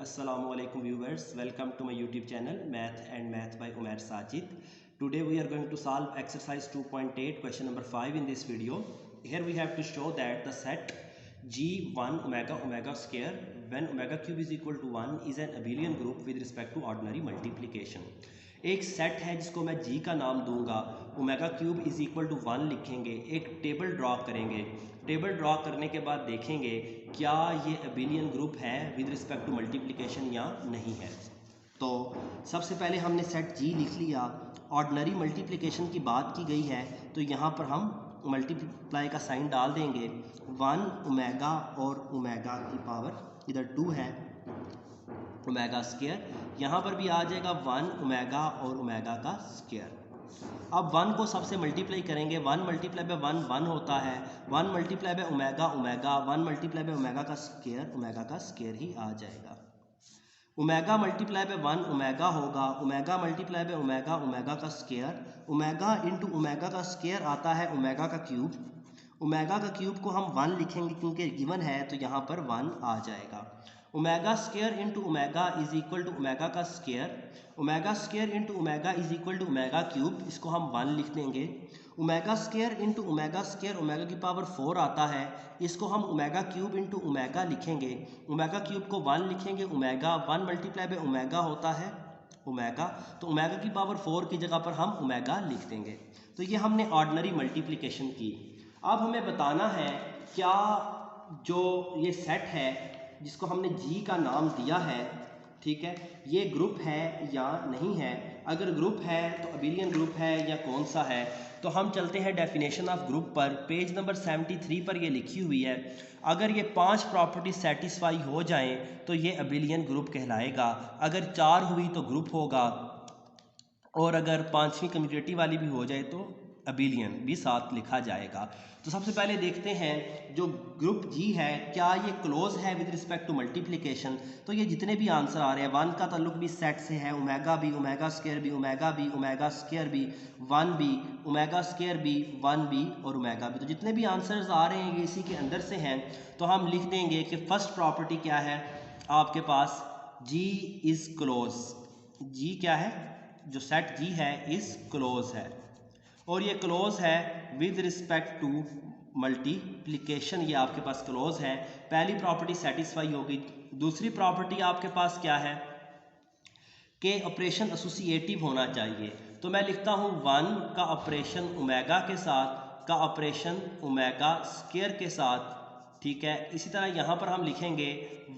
Assalamualaikum viewers, welcome to my YouTube channel Math and Math by Umair Sajid. Today we are going to solve exercise 2.8 question number 5 in this video. Here we have to show that the set G1 omega omega square when omega cube is equal to 1 is an abelian group with respect to ordinary multiplication. एक set है जिसको मैं G का नाम दूंगा, omega cube is equal to 1 लिखेंगे, एक table draw करेंगे, टेबल ड्रॉ करने के बाद देखेंगे क्या ये अबिलियन ग्रुप है विद रिस्पेक्ट टू मल्टीप्लिकेशन या नहीं है। तो सबसे पहले हमने सेट G लिख लिया, ऑर्डिनरी मल्टीप्लिकेशन की बात की गई है तो यहाँ पर हम मल्टीप्लाई का साइन डाल देंगे, 1 ओमेगा और ओमेगा की पावर इधर 2 है ओमेगा स्क्वायर, यहाँ पर भी आ जाएगा 1 ओमेगा और ओमेगा का स्क्वायर। अब 1 को सबसे मल्टीप्लाई करेंगे, 1 मल्टीप्लाई बाय 1 1 होता है, 1 multiply by omega omega, 1 multiply by omega का स्क्वायर ही आ जाएगा। ओमेगा मल्टीप्लाई बाय 1 ओमेगा होगा, omega multiply by omega omega का स्क्वायर, ओमेगा इंटू ओमेगा का स्क्वायर आता है ओमेगा का क्यूब, ओमेगा का क्यूब को हम 1 लिखेंगे क्योंकि गिवन है तो यहाँ पर 1 आ जाएगा। Omega square into omega is equal to omega का square, omega square into omega is equal to omega cube, इसको हम 1 लिख देंगे। Omega square into omega square omega की पावर 4 आता है, इसको हम ओमेगा क्यूब इंटू ओमेगा लिखेंगे, ओमेगा क्यूब को 1 लिखेंगे, ओमेगा 1 मल्टीप्लाई बाय ओमेगा होता है ओमेगा, तो ओमेगा की पावर 4 की जगह पर हम ओमेगा लिख देंगे। तो ये हमने ऑर्डिनरी मल्टीप्लिकेशन की। अब हमें बताना है क्या जो ये सेट है जिसको हमने G का नाम दिया है, ठीक है, ये ग्रुप है या नहीं है। अगर ग्रुप है तो अबिलियन ग्रुप है या कौन सा है। तो हम चलते हैं डेफिनेशन ऑफ ग्रुप पर, पेज नंबर 73 पर ये लिखी हुई है। अगर ये 5 प्रॉपर्टी सेटिस्फाई हो जाएं तो ये अबिलियन ग्रुप कहलाएगा, अगर 4 हुई तो ग्रुप होगा और अगर 5वीं कम्यूटेटिव वाली भी हो जाए तो अबिलियन भी साथ लिखा जाएगा। तो सबसे पहले देखते हैं जो ग्रुप G है क्या ये क्लोज है विद रिस्पेक्ट टू मल्टीप्लिकेशन। तो ये जितने भी आंसर आ रहे हैं 1 का ताल्लुक भी सेट से है, ओमेगा भी, ओमेगा स्क्वायर भी, ओमेगा भी, ओमेगा स्क्वायर भी, 1 भी, ओमेगा स्क्वायर भी, 1 भी और ओमेगा भी। तो जितने भी आंसर्स आ रहे हैं ये इसी के अंदर से हैं। तो हम लिख देंगे कि फर्स्ट प्रॉपर्टी क्या है आपके पास, G इज क्लोज। G क्या है, जो सेट G है इज क्लोज है और ये क्लोज है विद रिस्पेक्ट टू मल्टीप्लिकेशन, ये आपके पास क्लोज है। पहली प्रॉपर्टी सेटिस्फाई होगी। दूसरी प्रॉपर्टी आपके पास क्या है कि ऑपरेशन एसोसिएटिव होना चाहिए। तो मैं लिखता हूँ 1 का ऑपरेशन ओमेगा के साथ, का ऑपरेशन ओमेगा स्क्वायर के साथ, ठीक है। इसी तरह यहाँ पर हम लिखेंगे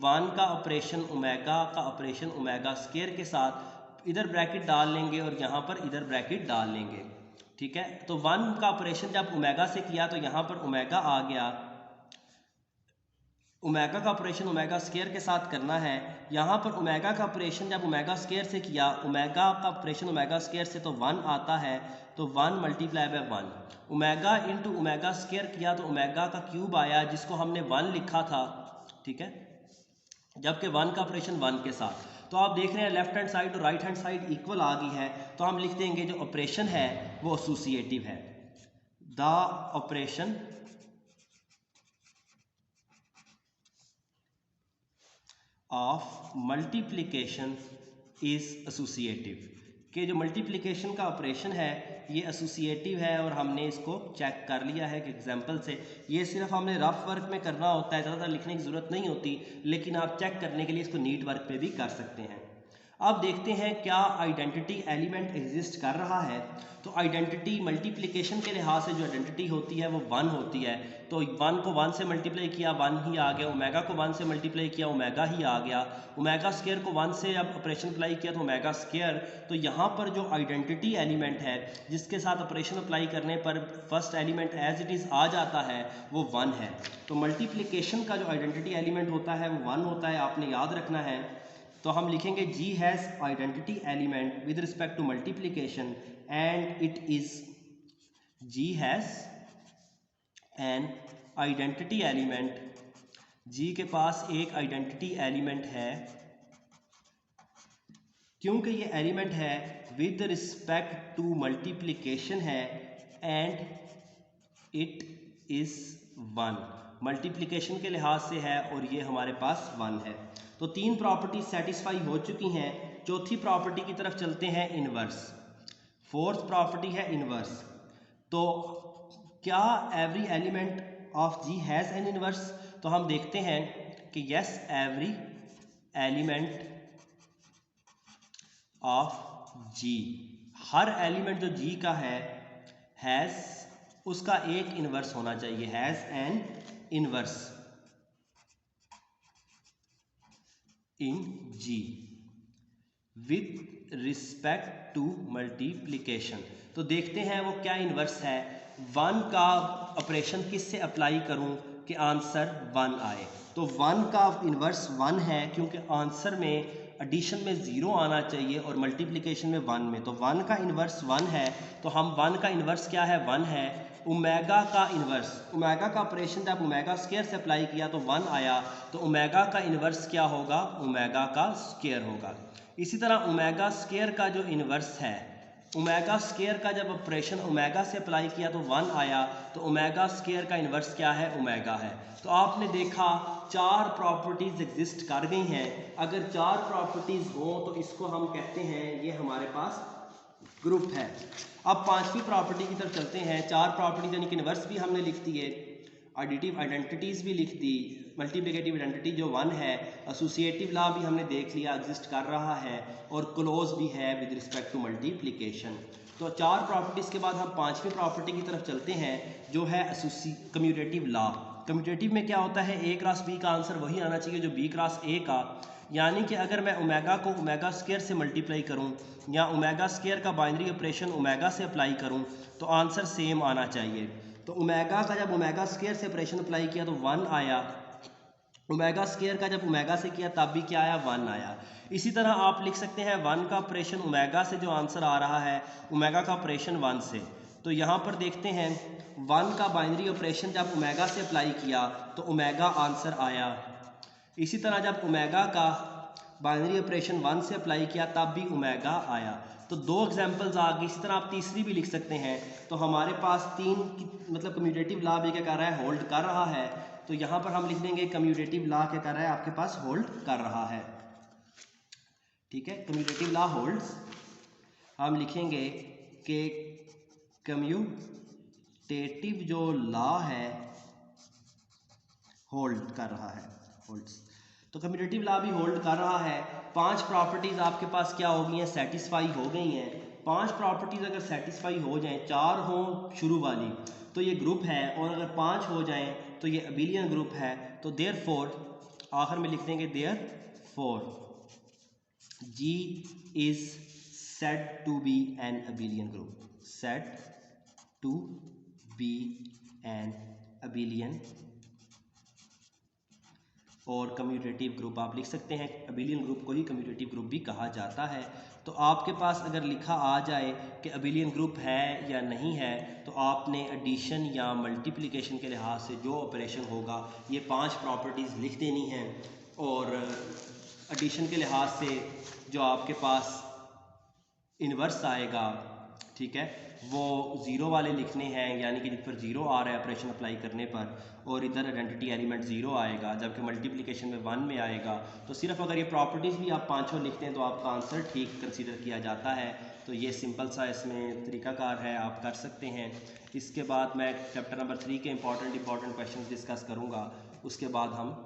1 का ऑपरेशन ओमेगा का ऑपरेशन ओमेगा स्क्वायर के साथ, इधर ब्रैकेट डाल लेंगे और यहाँ पर इधर ब्रैकेट डाल लेंगे, ठीक है। तो 1 का ऑपरेशन जब ओमेगा से किया तो यहाँ पर ओमेगा आ गया, ओमेगा का ऑपरेशन ओमेगा स्क्वायर के साथ करना है। यहाँ पर ओमेगा का ऑपरेशन जब ओमेगा स्क्वायर से किया, ओमेगा का ऑपरेशन ओमेगा स्क्वायर से तो 1 आता है, तो 1 multiply by 1, omega into omega square किया तो ओमेगा का क्यूब आया जिसको हमने 1 लिखा था, ठीक है, जबकि 1 का ऑपरेशन 1 के साथ। तो आप देख रहे हैं लेफ्ट हैंड साइड और राइट हैंड साइड इक्वल आ गई है, तो हम लिख देंगे जो ऑपरेशन है वो एसोसिएटिव है। The operation of multiplication is associative, कि जो मल्टीप्लिकेशन का ऑपरेशन है ये एसोसिएटिव है और हमने इसको चेक कर लिया है कि एग्जांपल से। ये सिर्फ हमने रफ वर्क में करना होता है, ज़्यादातर लिखने की ज़रूरत नहीं होती, लेकिन आप चेक करने के लिए इसको नीट वर्क पे भी कर सकते हैं। अब देखते हैं क्या आइडेंटिटी एलिमेंट एग्जिस्ट कर रहा है। तो आइडेंटिटी मल्टीप्लिकेशन के लिहाज से जो आइडेंटिटी होती है वो 1 होती है। तो 1 को 1 से मल्टीप्लाई किया 1 ही आ गया, ओमेगा को 1 से मल्टीप्लाई किया ओमेगा ही आ गया, ओमेगा स्क्वायर को 1 से अब ऑपरेशन अप्लाई किया तो ओमेगा स्क्वायर। तो यहाँ पर जो आइडेंटिटी एलिमेंट है जिसके साथ ऑपरेशन अप्लाई करने पर first element as it is आ जाता है वो 1 है। तो मल्टीप्लिकेशन का जो आइडेंटिटी एलिमेंट होता है वो 1 होता है, आपने याद रखना है। तो हम लिखेंगे G has identity element with respect to multiplication and it is, G has an identity element, G के पास एक आइडेंटिटी एलिमेंट है क्योंकि ये एलिमेंट है विद रिस्पेक्ट टू मल्टीप्लिकेशन है एंड इट इज 1, मल्टीप्लिकेशन के लिहाज से है और ये हमारे पास 1 है। तो 3 प्रॉपर्टी सेटिस्फाई हो चुकी हैं। चौथी प्रॉपर्टी की तरफ चलते हैं, इनवर्स। फोर्थ प्रॉपर्टी है इनवर्स। तो क्या every element of G has an inverse? तो हम देखते हैं कि yes, every element of G, हर एलिमेंट जो जी का है हैज़, उसका एक इनवर्स होना चाहिए, has an inverse in G with respect to multiplication. तो देखते हैं वो क्या इनवर्स है। 1 का ऑपरेशन किससे अप्लाई करूं कि आंसर 1 आए? तो 1 का इनवर्स 1 है, क्योंकि आंसर में एडिशन में 0 आना चाहिए और मल्टीप्लिकेशन में 1 में। तो 1 का इनवर्स 1 है, तो हम 1 का इनवर्स क्या है, 1 है। ओमेगा का इनवर्स, ओमेगा का ऑपरेशन जब ओमेगा स्क्वायर से अप्लाई किया तो 1 आया, तो ओमेगा का इनवर्स क्या होगा, ओमेगा का स्क्वायर होगा। इसी तरह ओमेगा स्क्वायर का जो इनवर्स है, ओमेगा स्क्वायर का जब ऑपरेशन ओमेगा से अप्लाई किया तो 1 आया, तो ओमेगा स्क्वायर का इनवर्स क्या है, ओमेगा है। तो आपने देखा 4 प्रॉपर्टीज़ एग्जिस्ट कर गई हैं। अगर 4 प्रॉपर्टीज़ हों तो इसको हम कहते हैं ये हमारे पास ग्रुप है। अब 5वीं प्रॉपर्टी की तरफ चलते हैं। 4 प्रॉपर्टीज यानी कि इनवर्स भी हमने लिख दिए, एडिटिव आइडेंटिटीज़ भी लिख दी, मल्टीप्लिकेटिव आइडेंटिटी जो 1 है, एसोसिएटिव लॉ भी हमने देख लिया एग्जिस्ट कर रहा है, और क्लोज भी है विद रिस्पेक्ट टू मल्टीप्लिकेशन। तो 4 प्रॉपर्टीज़ के बाद हम 5वीं प्रॉपर्टी की तरफ चलते हैं, जो है कम्यूटेटिव लॉ। कम्यूटेटिव में क्या होता है, A क्रॉस B का आंसर वही आना चाहिए जो B क्रॉस A का, यानी कि अगर मैं ओमेगा को ओमेगा स्क्वायर से मल्टीप्लाई करूं या ओमेगा स्क्वायर का बाइनरी ऑपरेशन ओमेगा से अप्लाई करूं तो आंसर सेम आना चाहिए। तो ओमेगा का जब ओमेगा स्क्वायर से ऑपरेशन अप्लाई किया तो 1 आया, ओमेगा स्क्वायर का जब ओमेगा से किया तब भी क्या आया, 1 आया। इसी तरह आप लिख सकते हैं 1 का ऑपरेशन ओमेगा से जो आंसर आ रहा है, ओमेगा का ऑपरेशन 1 से। तो यहाँ पर देखते हैं 1 का बाइनरी ऑपरेशन जब ओमेगा से अप्लाई किया तो ओमेगा आंसर आया। इसी तरह जब ओमेगा का बाइनरी ऑपरेशन 1 से अप्लाई किया तब भी ओमेगा आया। तो 2 एग्जांपल्स आ गई। इसी तरह आप तीसरी भी लिख सकते हैं। तो हमारे पास 3 मतलब कम्यूटेटिव लॉ भी क्या कर रहा है, होल्ड कर रहा है। तो यहाँ पर हम लिख देंगे कम्यूटेटिव लॉ क्या कर रहा है, आपके पास होल्ड कर रहा है। ठीक है, कम्यूटेटिव लॉ होल्ड्स। हम लिखेंगे कि कम्यूटेटिव जो लॉ है होल्ड कर रहा है, होल्ड्स। तो कम्यूटेटिव लॉ भी होल्ड कर रहा है। 5 प्रॉपर्टीज आपके पास क्या हो गई हैं, सेटिस्फाई हो गई हैं। 5 प्रॉपर्टीज अगर सेटिस्फाई हो जाएं, 4 हों शुरू वाली तो ये ग्रुप है, और अगर 5 हो जाएं तो ये अबिलियन ग्रुप है। तो देयरफॉर आखिर में लिख देंगे therefore G is said to be an abelian group, said to be an abelian और कम्यूटेटिव ग्रुप आप लिख सकते हैं। अबिलियन ग्रुप को ही कम्यूटेटिव ग्रुप भी कहा जाता है। तो आपके पास अगर लिखा आ जाए कि अबिलियन ग्रुप है या नहीं है, तो आपने एडिशन या मल्टीप्लिकेशन के लिहाज से जो ऑपरेशन होगा ये 5 प्रॉपर्टीज़ लिख देनी हैं, और एडिशन के लिहाज से जो आपके पास इन्वर्स आएगा, ठीक है, वो 0 वाले लिखने हैं, यानी कि जिस पर 0 आ रहा है ऑपरेशन अप्लाई करने पर, और इधर आइडेंटिटी एलिमेंट 0 आएगा, जबकि मल्टीप्लिकेशन में 1 में आएगा। तो सिर्फ अगर ये प्रॉपर्टीज़ भी आप 5 लिखते हैं तो आपका आंसर ठीक कंसीडर किया जाता है। तो ये सिंपल सा इसमें तरीकाकार है, आप कर सकते हैं। इसके बाद मैं चैप्टर नंबर 3 के इंपॉर्टेंट क्वेश्चन डिस्कस करूँगा। उसके बाद हम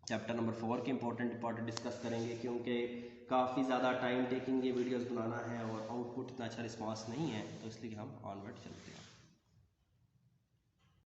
चैप्टर नंबर 4 के इंपॉर्टेंट डिस्कस करेंगे, क्योंकि काफ़ी ज़्यादा टाइम टेकिंग ये वीडियोस बनाना है और आउटपुट इतना अच्छा रिस्पांस नहीं है, तो इसलिए हम ऑनवर्ड चलते हैं।